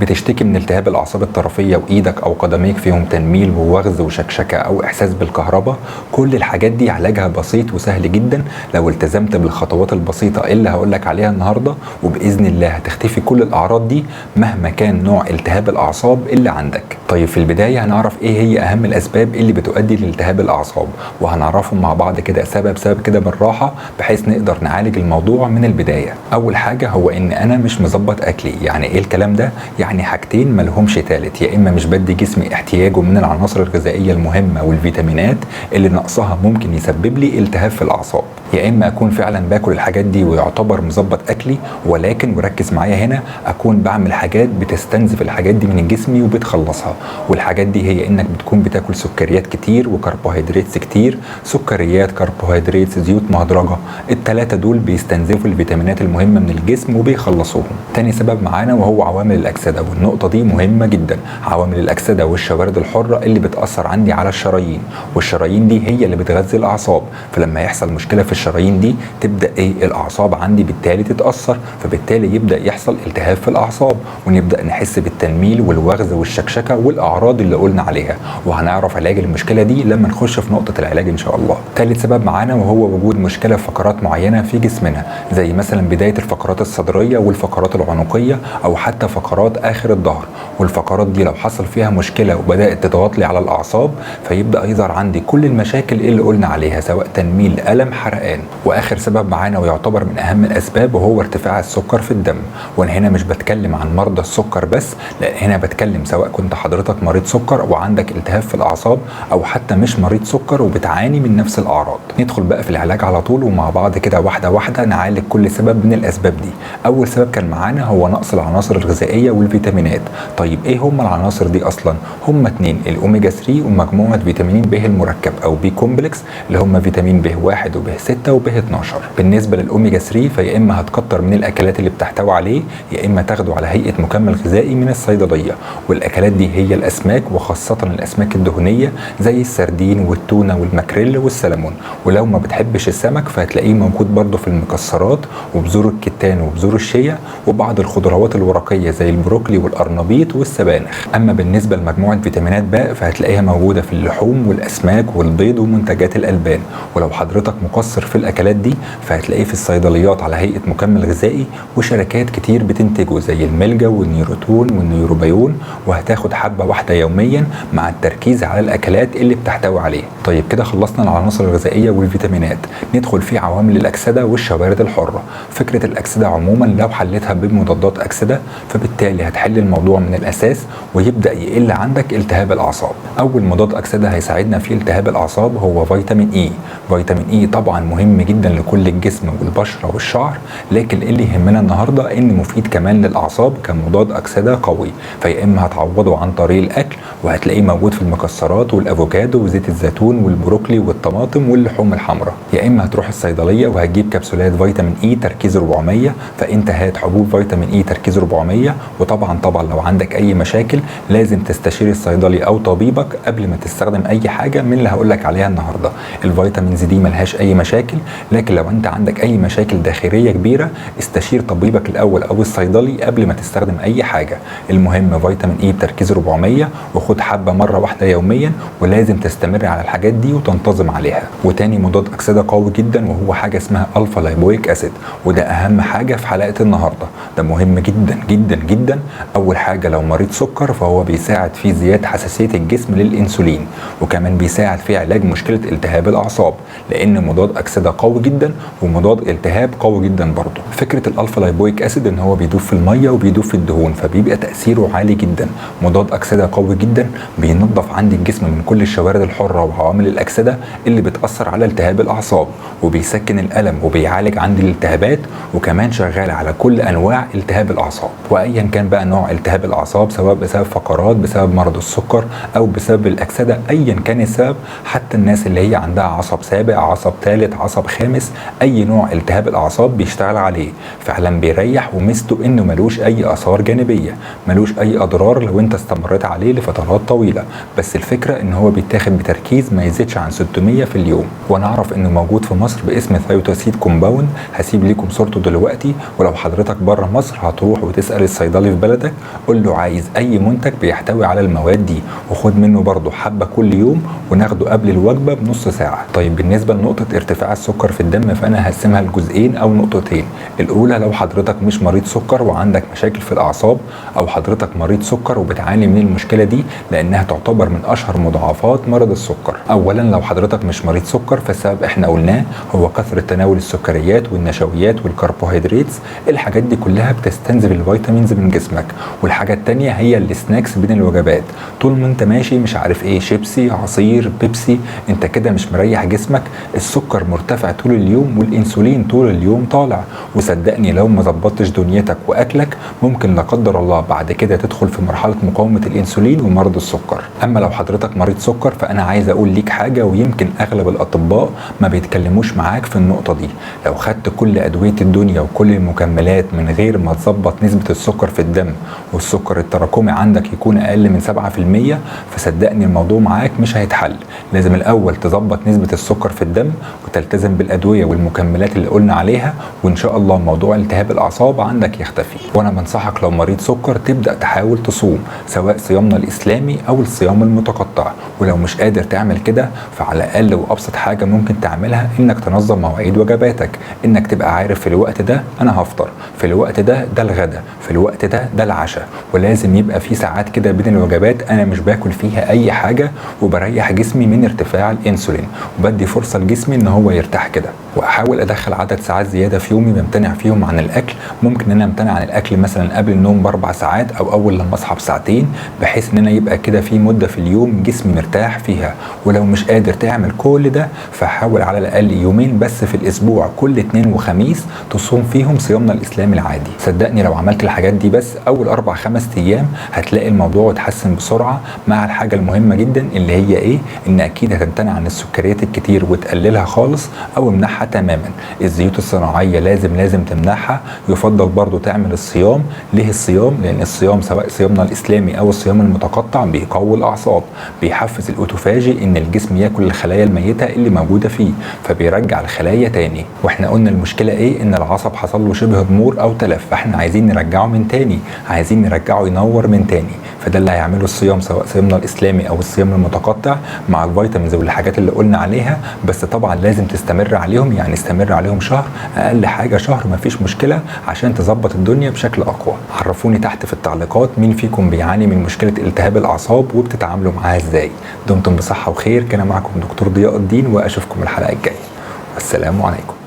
بتشتكي من التهاب الاعصاب الطرفيه وايدك او قدميك فيهم تنميل ووغز وشكشكه او احساس بالكهرباء، كل الحاجات دي علاجها بسيط وسهل جدا لو التزمت بالخطوات البسيطه اللي هقولك عليها النهارده، وباذن الله هتختفي كل الاعراض دي مهما كان نوع التهاب الاعصاب اللي عندك. طيب في البدايه هنعرف ايه هي اهم الاسباب اللي بتؤدي لالتهاب الاعصاب، وهنعرفهم مع بعض كده سبب كده بالراحه بحيث نقدر نعالج الموضوع من البدايه. اول حاجه هو ان انا مش مظبط اكلي. يعني ايه الكلام ده؟ يعني حاجتين ملهمش تالت، يا اما مش بدي جسمي احتياجه من العناصر الغذائيه المهمه والفيتامينات اللي نقصها ممكن يسبب لي التهاب في الاعصاب، يا اما اكون فعلا باكل الحاجات دي ويعتبر مظبط اكلي، ولكن وركز معايا هنا اكون بعمل حاجات بتستنزف الحاجات دي من جسمي وبتخلصها. والحاجات دي هي انك بتكون بتاكل سكريات كتير وكربوهيدرات كتير، سكريات كربوهيدرات زيوت مهدرجه، الثلاثه دول بيستنزفوا الفيتامينات المهمه من الجسم وبيخلصوهم. تاني سبب معانا وهو عوامل الاكسده، والنقطه دي مهمه جدا. عوامل الاكسده والشوارد الحره اللي بتاثر عندي على الشرايين، والشرايين دي هي اللي بتغذي الاعصاب، فلما يحصل مشكله في الشرايين دي تبدا الاعصاب عندي بالتالي تتاثر، فبالتالي يبدا يحصل التهاب في الاعصاب، ونبدا نحس بالتنميل والوغز والشكشكه والاعراض اللي قلنا عليها. وهنعرف علاج المشكله دي لما نخش في نقطه العلاج ان شاء الله. ثالث سبب معانا وهو وجود مشكله في فقرات معينه في جسمنا، زي مثلا بدايه الفقرات الصدريه والفقرات العنقيه او حتى فقرات اخر الظهر. والفقرات دي لو حصل فيها مشكله وبدات تضغط لي على الاعصاب فيبدا يظهر عندي كل المشاكل اللي قلنا عليها، سواء تنميل، الم، حرقان. واخر سبب معانا ويعتبر من اهم الاسباب وهو ارتفاع السكر في الدم. وانا هنا مش بتكلم عن مرضى السكر بس، لا هنا بتكلم سواء كنت حضرتك مريض سكر وعندك التهاب في الاعصاب، او حتى مش مريض سكر وبتعاني من نفس الاعراض. ندخل بقى في العلاج على طول، ومع بعض كده واحده واحده نعالج كل سبب من الاسباب دي. اول سبب كان معانا هو نقص العناصر الغذائيه والفيتامينات. طيب ايه هم العناصر دي اصلا؟ هم اتنين، الاوميجا 3 ومجموعه فيتامين ب المركب او بي كومبلكس، اللي هم فيتامين ب 1 وب 6 وب 12. بالنسبه للاوميجا 3 فيا اما هتكتر من الاكلات اللي بتحتوي عليه، يا اما تاخده على هيئه مكمل غذائي من الصيدليه. والاكلات دي هي الاسماك، وخاصه الاسماك الدهنيه زي السردين والتونه والماكريل والسلمون. ولو ما بتحبش السمك فهتلاقيه موجود برضه في المكسرات وبذور الكتان وبذور الشيا وبعض الخضروات الورقيه زي البروكلي والقرنبيط والسبانخ. اما بالنسبه لمجموعه فيتامينات باء فهتلاقيها موجوده في اللحوم والاسماك والبيض ومنتجات الالبان. ولو حضرتك مقصر في الاكلات دي فهتلاقيه في الصيدليات على هيئه مكمل غذائي، وشركات كتير بتنتجه زي الملجا والنيوروتون والنيوروبيون، وهتاخد حبه واحده يوميا مع التركيز على الاكلات اللي بتحتوي عليه. طيب كده خلصنا العناصر الغذائيه والفيتامينات، ندخل في عوامل الاكسده والشوارد الحره. فكره الاكسده عموما لو حلتها بمضادات اكسده فبالتالي هتحل الموضوع من الاساس ويبدا يقل عندك التهاب الاعصاب. اول مضاد اكسده هيساعدنا في التهاب الاعصاب هو فيتامين اي. فيتامين اي طبعا مهم جدا لكل الجسم والبشره والشعر، لكن اللي يهمنا النهارده ان مفيد كمان للاعصاب كمضاد اكسده قوي. فيا اما هتعوضه عن طريق الاكل، وهتلاقيه موجود في المكسرات والافوكادو وزيت الزيتون والبروكلي والطماطم واللحوم الحمراء، يا اما هتروح الصيدليه وهتجيب كبسولات فيتامين اي تركيز 400، فانت هات حبوب فيتامين اي تركيز 400. وطبعا لو عندك اي مشاكل لازم تستشير الصيدلي او طبيبك قبل ما تستخدم اي حاجه من اللي هقولك عليها النهارده. الفيتامينز دي ملهاش اي مشاكل، لكن لو انت عندك اي مشاكل داخليه كبيره استشير طبيبك الاول او الصيدلي قبل ما تستخدم اي حاجه. المهم فيتامين اي بتركيز 400، وخد حبه مره واحده يوميا، ولازم تستمر على الحاجات دي وتنتظم عليها. وتاني مضاد اكسده قوي جدا وهو حاجه اسمها الفا لايبويك اسيد، وده اهم حاجه في حلقه النهارده، ده مهم جدا جدا جدا. اول حاجه لو مريض سكر فهو بيساعد في زياده حساسيه الجسم للانسولين، وكمان بيساعد في علاج مشكله التهاب الاعصاب، لان مضاد اكسده قوي جدا ومضاد التهاب قوي جدا برضه. فكره الالفا لايبويك اسيد ان هو بيدوب في الميه وبيدوب في الدهون، فبيبقى تاثيره عالي جدا. مضاد اكسده قوي جدا بينظف عندي الجسم من كل الشوارد الحره وعوامل الاكسده اللي بتاثر على التهاب الاعصاب، وبيسكن الالم وبيعالج عندي الالتهابات، وكمان شغال على كل انواع التهاب الاعصاب. وايا كان بقى نوع التهاب الاعصاب، سواء بسبب فقرات، بسبب مرض السكر، او بسبب الاكسده، ايا كان السبب، حتى الناس اللي هي عندها عصب سابع، عصب ثالث، عصب خامس، اي نوع التهاب الاعصاب بيشتغل عليه فعلا بيريح. وميزته انه ملوش اي اثار جانبيه، ملوش اي اضرار لو انت استمريت عليه لفترات فترات طويله، بس الفكره ان هو بيتاخد بتركيز ما يزيدش عن 600 في اليوم. وانا اعرف انه موجود في مصر باسم ثايوتاسيد كومباوند، هسيب ليكم صورته دلوقتي. ولو حضرتك بره مصر هتروح وتسال الصيدلي في بلدك، قول له عايز اي منتج بيحتوي على المواد دي، وخد منه برضه حبه كل يوم وناخده قبل الوجبه بنص ساعه. طيب بالنسبه لنقطه ارتفاع السكر في الدم، فانا هقسمها لجزئين او نقطتين. الاولى لو حضرتك مش مريض سكر وعندك مشاكل في الاعصاب، او حضرتك مريض سكر وبتعاني من المشكله دي لانها تعتبر من اشهر مضاعفات مرض السكر. اولا لو حضرتك مش مريض سكر، فالسبب احنا قلناه هو كثره تناول السكريات والنشويات والكربوهيدرات. الحاجات دي كلها بتستنزف الفيتامينز من جسمك. والحاجه الثانيه هي السناكس بين الوجبات. طول ما انت ماشي مش عارف ايه، شيبسي، عصير، بيبسي، انت كده مش مريح جسمك. السكر مرتفع طول اليوم والانسولين طول اليوم طالع، وصدقني لو ما ظبطتش دنيتك واكلك ممكن لا قدر الله بعد كده تدخل في مرحله مقاومه الانسولين ومرض السكر. اما لو حضرتك مريض سكر، فانا عايز اقول ليك حاجه، ويمكن اغلب الاطباء ما بيتكلموش معاك في النقطه دي. لو خدت كل ادويه الدنيا وكل المكملات من غير ما تظبط نسبه السكر في الدم، والسكر التراكمي عندك يكون اقل من 7%، فصدقني الموضوع معاك مش هيتحل. لازم الاول تظبط نسبه السكر في الدم وتلتزم بالادويه والمكملات اللي قلنا عليها، وان شاء الله موضوع التهاب الاعصاب عندك يختفي. وانا بنصحك لو مريض سكر تبدا تحاول تصوم، سواء صيامنا الاسلامي او الصيام المتقطع. ولو مش قادر تعمل كده، فعلى الاقل وابسط حاجه ممكن تعملها انك تنظم مواعيد وجباتك، انك تبقى عارف في الوقت ده انا هفطر، في الوقت ده الغداء، في الوقت ده العشاء. ولازم يبقى في ساعات كده بين الوجبات انا مش باكل فيها اي حاجه، وبريح جسمي من ارتفاع الانسولين، وبدي فرصه لجسمي ان هو يرتاح كده. واحاول ادخل عدد ساعات زياده في يومي بمتنع فيهم عن الاكل. ممكن ان انا امتنع عن الاكل مثلا قبل النوم ب4 ساعات او اول لما اصحى بساعتين، بحيث ان انا يبقى كده في مده في اليوم جسمي مرتاح فيها. ولو مش قادر تعمل كل ده، فحاول على الاقل يومين بس في الاسبوع، كل اثنين وخميس تصوم فيهم صيامنا الاسلامي العادي. صدقني لو عملت الحاجات دي بس اول 4-5 ايام هتلاقي الموضوع اتحسن بسرعه. مع الحاجه المهمه جدا اللي هي ايه، ان اكيد هتمتنع عن السكريات الكتير وتقللها خالص او امنعها تماما. الزيوت الصناعيه لازم تمنعها. يفضل برضو تعمل الصيام. ليه الصيام؟ لان الصيام سواء صيامنا الاسلامي او الصيام المتقطع بيقوي الاعصاب، بيحفز الاوتوفاجي ان الجسم ياكل الخلايا الميته اللي موجوده فيه، فبيرجع الخلايا تاني. واحنا قلنا المشكله ايه، ان العصب حصل له شبه ضمور او تلف، فاحنا عايزين نرجعه من تاني، عايزين نرجعه ينور من تاني. فده اللي هيعمله الصيام، سواء صيامنا الاسلامي او الصيام المتقطع، مع الفيتامينز والحاجات اللي قلنا عليها. بس طبعا لازم تستمر عليهم، يعني استمر عليهم شهر، اقل حاجه شهر مفيش مشكله، عشان تظبط الدنيا بشكل اقوى. عرفوني تحت في التعليقات مين فيكم بيعاني من مشكله التهاب الاعصاب وبتتعاملوا معاها ازاي. دمتم بصحه وخير. كان معكم دكتور ضياء الدين، واشوفكم الحلقه الجايه، والسلام عليكم.